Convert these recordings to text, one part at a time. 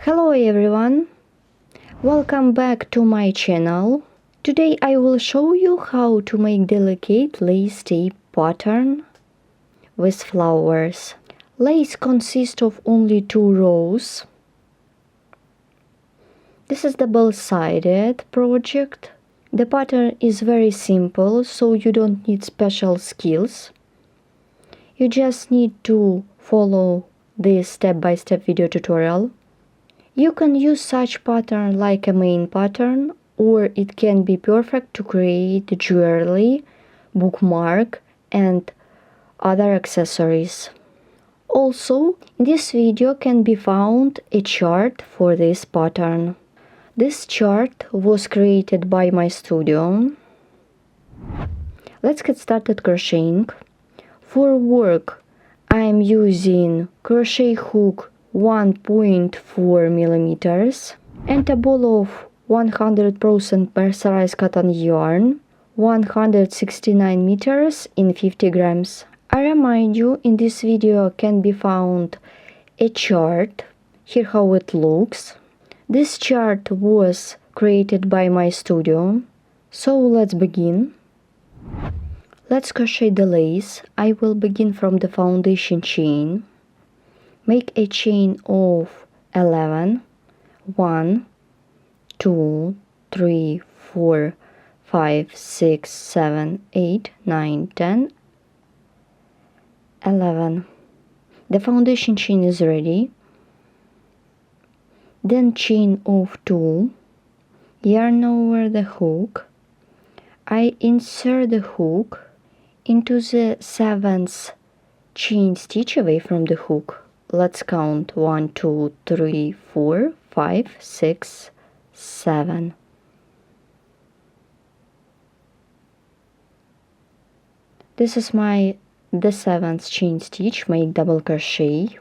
Hello everyone, welcome back to my channel. Today I will show you how to make delicate lace tape pattern with flowers. Lace consists of only 2 rows. This is double-sided project. The pattern is very simple, so you don't need special skills. You just need to follow this step-by-step video tutorial. You can use such pattern like a main pattern, or it can be perfect to create jewelry, bookmark, and other accessories. Also, in this video can be found a chart for this pattern. This chart was created by my studio. Let's get started crocheting. For work, I am using crochet hook 1.4 millimeters and a ball of 100% mercerized cotton yarn, 169 meters in 50 grams. I remind you, in this video can be found a chart. Here how it looks. This chart was created by my studio. So let's begin. Let's crochet the lace. I will begin from the foundation chain. Make a chain of 11. 1, 2, 3, 4, 5, 6, 7, 8, 9, 10, 11. The foundation chain is ready. Then chain of 2, yarn over the hook. I insert the hook into the 7th chain stitch away from the hook. Let's count 1, 2, 3, 4, 5, 6, 7. This is the 7th chain stitch. Make double crochet.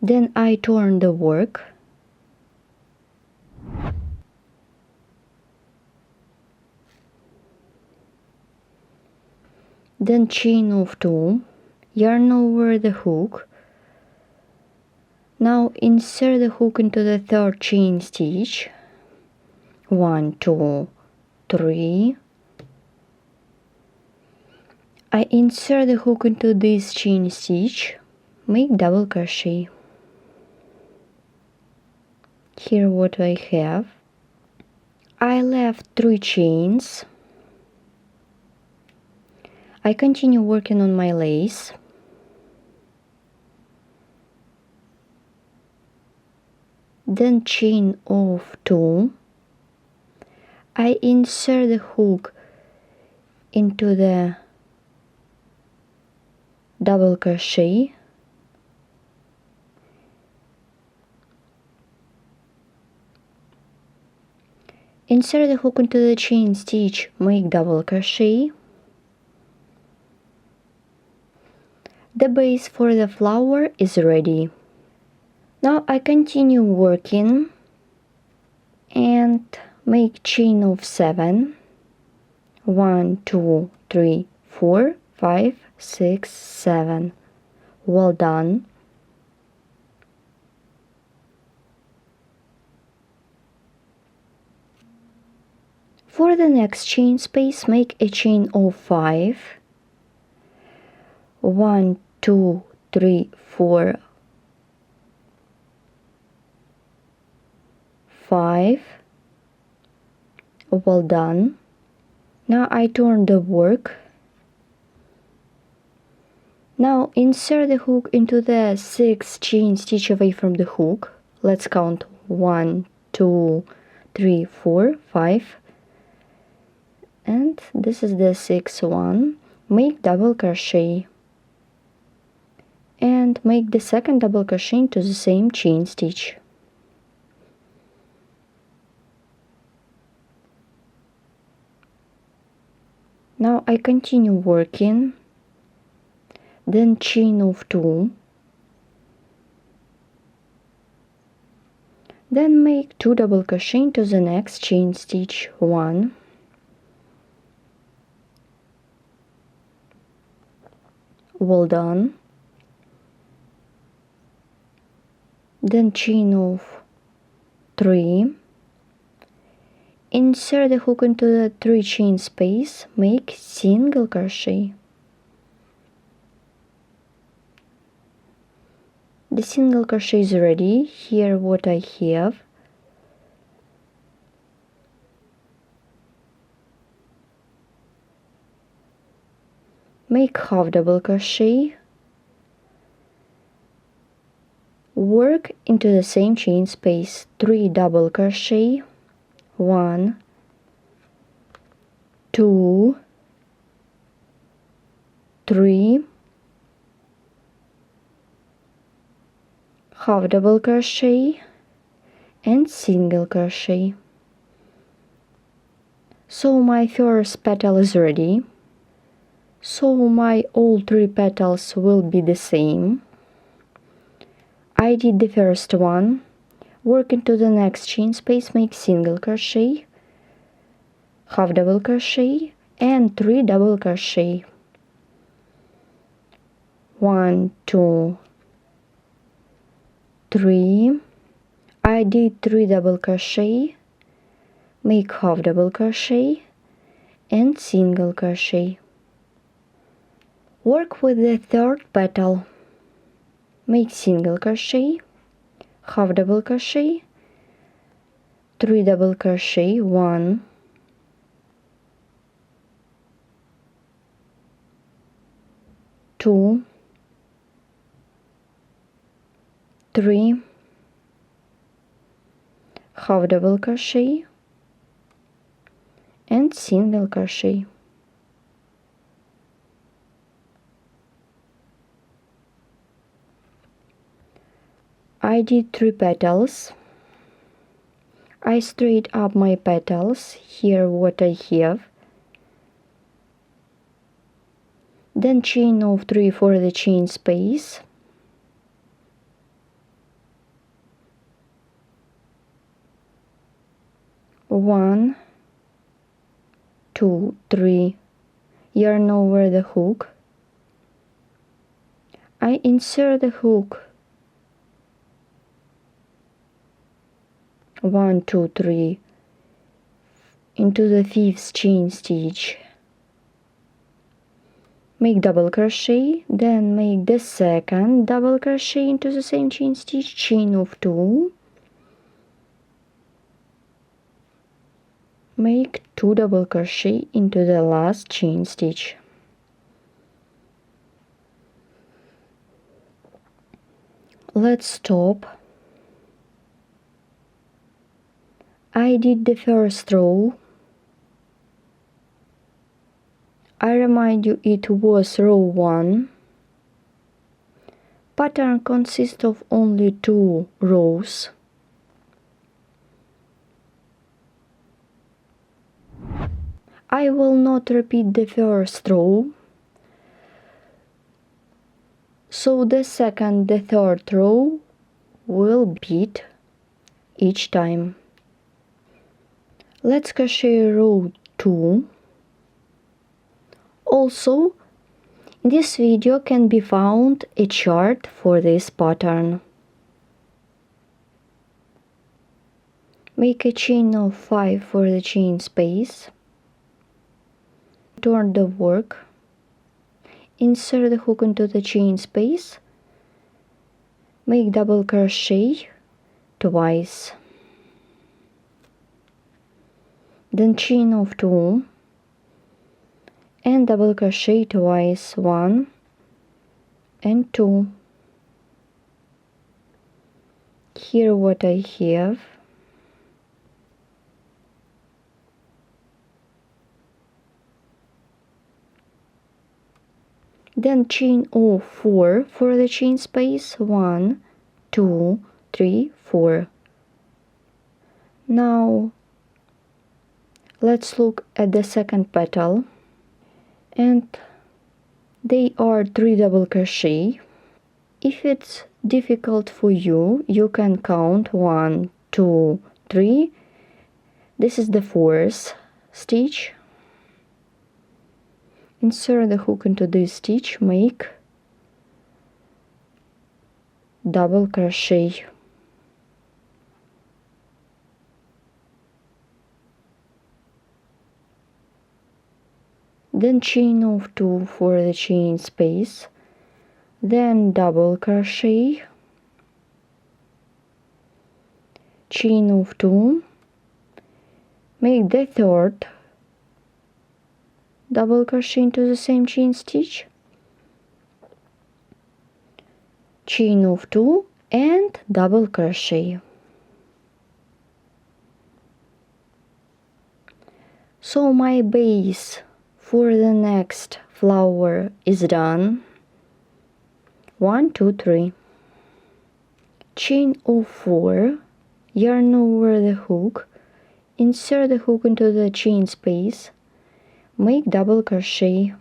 Then I turn the work. Then chain of 2, yarn over the hook. Now insert the hook into the 3rd chain stitch. 1, 2, 3. I insert the hook into this chain stitch. Make double crochet. Here what I have. I left 3 chains. I continue working on my lace. Then chain of 2. I insert the hook into the double crochet. Insert the hook into the chain stitch, make double crochet. The base for the flower is ready. Now I continue working and make chain of 7. 1, 2, 3, 4, 5, 6, 7. Well done. For the next chain space, make a chain of 5. 1, 2, 3, 4, 5. Well done. Now I turn the work. Now insert the hook into the 6th chain stitch away from the hook. Let's count 1, 2, 3, 4, 5. And this is the 6th one. Make double crochet. And make the 2nd double crochet into the same chain stitch. Now I continue working. Then chain of 2. Then make 2 double crochet into the next chain stitch. 1. Well done. then chain of 3, insert the hook into the 3 chain space, make single crochet. The single crochet is ready. Here what I have. Make half double crochet, work into the same chain space, 3 double crochet, 1, 2, 3, half double crochet and single crochet. So my first petal is ready. So my all 3 petals will be the same. I did the first one, work into the next chain space, make single crochet, half double crochet and 3 double crochet. 1, 2, 3. I did 3 double crochet, make half double crochet and single crochet. Work with the third petal, make single crochet, half double crochet, 3 double crochet, 1, 2, 3, half double crochet and single crochet. I did 3 petals. I straight up my petals, here what I have. Then chain of 3 for the chain space. One, 2, 3. Yarn over the hook. I insert the hook 1, 2, 3 into the 5th chain stitch, make double crochet, then make the second double crochet into the same chain stitch, chain of 2, make 2 double crochet into the last chain stitch. Let's stop. I did the first row. I remind you it was row 1. Pattern consists of only 2 rows. I will not repeat the first row. So the second, the third row will repeat each time. Let's crochet row 2. Also, in this video can be found a chart for this pattern. Make a chain of 5 for the chain space. Turn the work. Insert the hook into the chain space. Make double crochet twice. Then chain of 2 and double crochet twice, 1 and 2. Here what I have. Then chain of 4 for the chain space, 1, 2, 3, 4. Now let's look at the second petal, and they are 3 double crochet. If it's difficult for you, you can count 1, 2, 3. This is the 4th stitch. Insert the hook into this stitch, make double crochet. then chain of 2 for the chain space, then double crochet, chain of 2, make the third double crochet into the same chain stitch, chain of 2 and double crochet. So my base for the next flower is done. 1, 2, 3. Chain of 4, yarn over the hook, insert the hook into the chain space, make double crochet,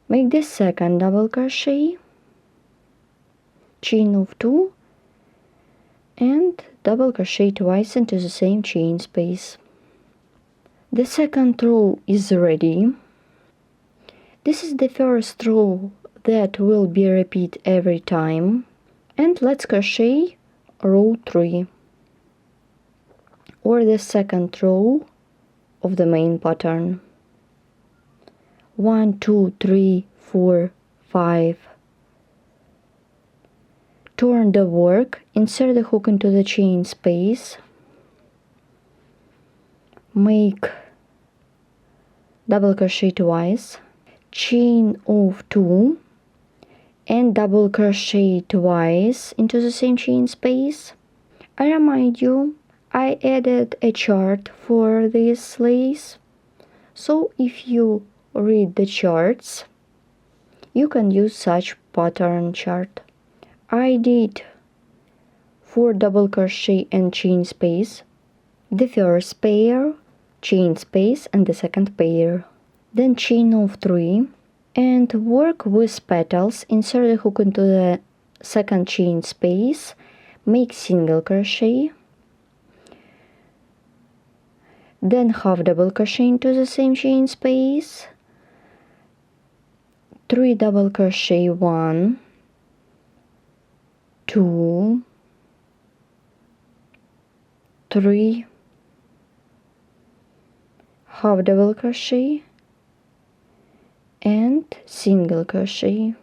make the second double crochet, chain of 2 and double crochet twice into the same chain space. The second row is ready. This is the first row that will be repeated every time, and let's crochet row 3 or the second row of the main pattern. 1, 2, 3, 4, 5. Turn the work, insert the hook into the chain space, make double crochet twice, chain of 2 and double crochet twice into the same chain space. I remind you, I added a chart for this lace, so if you read the charts, you can use such pattern chart. I did 4 double crochet and chain space, the first pair, chain space and the second pair, then chain of 3 and work with petals, insert the hook into the second chain space, make single crochet, then half double crochet into the same chain space, 3 double crochet, 1, 2, 3, half double crochet and single crochet,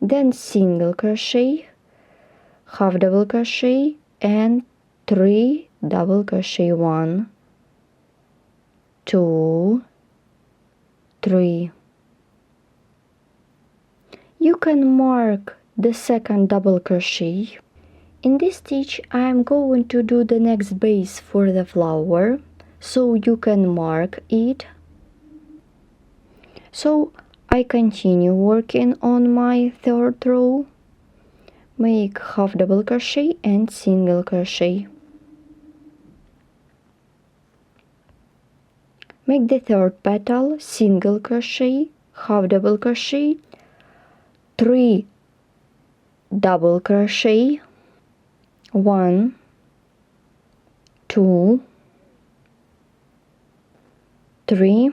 then single crochet, half double crochet and 3 double crochet, 1, 2, 3. You can mark the second double crochet. In this stitch I am going to do the next base for the flower, so you can mark it. So I continue working on my third row, make half double crochet and single crochet, make the third petal, single crochet, half double crochet, 3 double crochet, 1, 2, 3,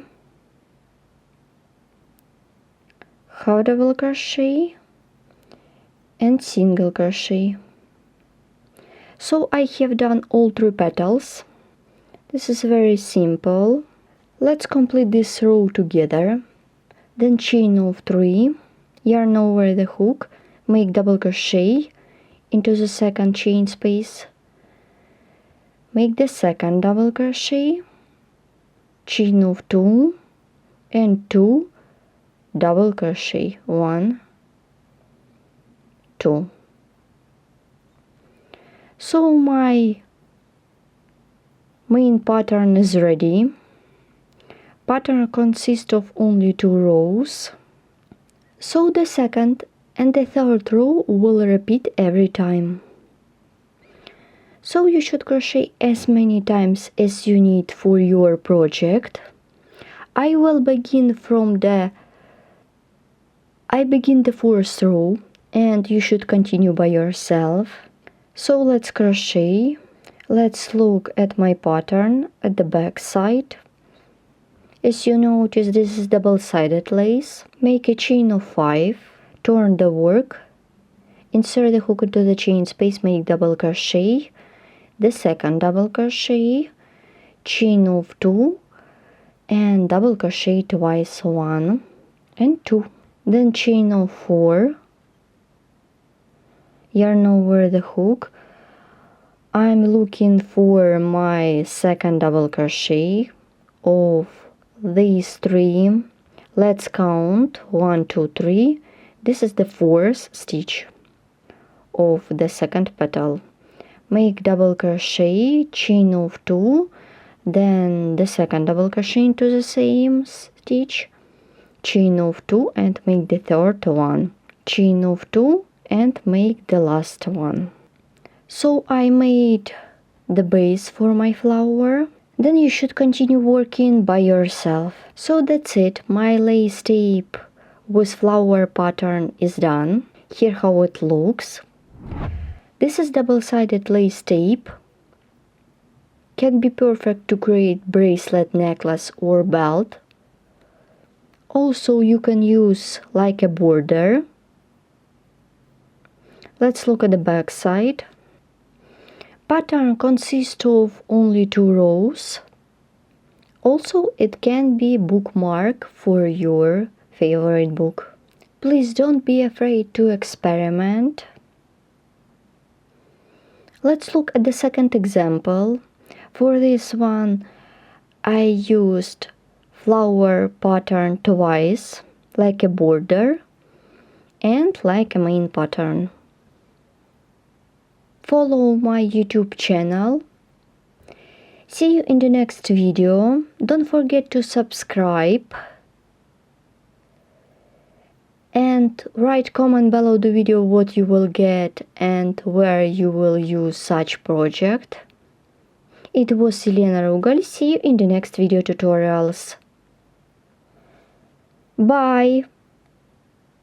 half double crochet and single crochet. So I have done all 3 petals. This is very simple. Let's complete this row together. Then chain of 3, yarn over the hook, make double crochet into the second chain space, make the second double crochet, chain of 2 and 2 double crochet, 1, 2. So my main pattern is ready. Pattern consists of only 2 rows, so the second and the third row will repeat every time. So you should crochet as many times as you need for your project. I begin the first row and you should continue by yourself. So let's crochet. Let's look at my pattern at the back side. As you notice, this is double-sided lace. Make a chain of 5, turn the work, insert the hook into the chain space, make double crochet, the second double crochet, chain of 2 and double crochet twice, 1 and 2, then chain of 4, yarn over the hook. I'm looking for my second double crochet of these 3. Let's count 1, 2, 3. This is the 4th stitch of the second petal. Make double crochet, chain of 2, then the second double crochet into the same stitch, chain of 2 and make the third one, chain of 2 and make the last one. So I made the base for my flower. Then you should continue working by yourself. So that's it. My lace tape with flower pattern is done. Here how it looks. This is double-sided lace tape. Can be perfect to create bracelet, necklace or belt. Also you can use like a border. Let's look at the back side. Pattern consists of only 2 rows. Also, it can be bookmark for your favorite book. Please don't be afraid to experiment. Let's look at the second example. For this one, I used flower pattern twice, like a border and like a main pattern. Follow my YouTube channel. See you in the next video. Don't forget to subscribe and write comment below the video what you will get and where you will use such project. It was Elena Rugal. See you in the next video tutorials. Bye!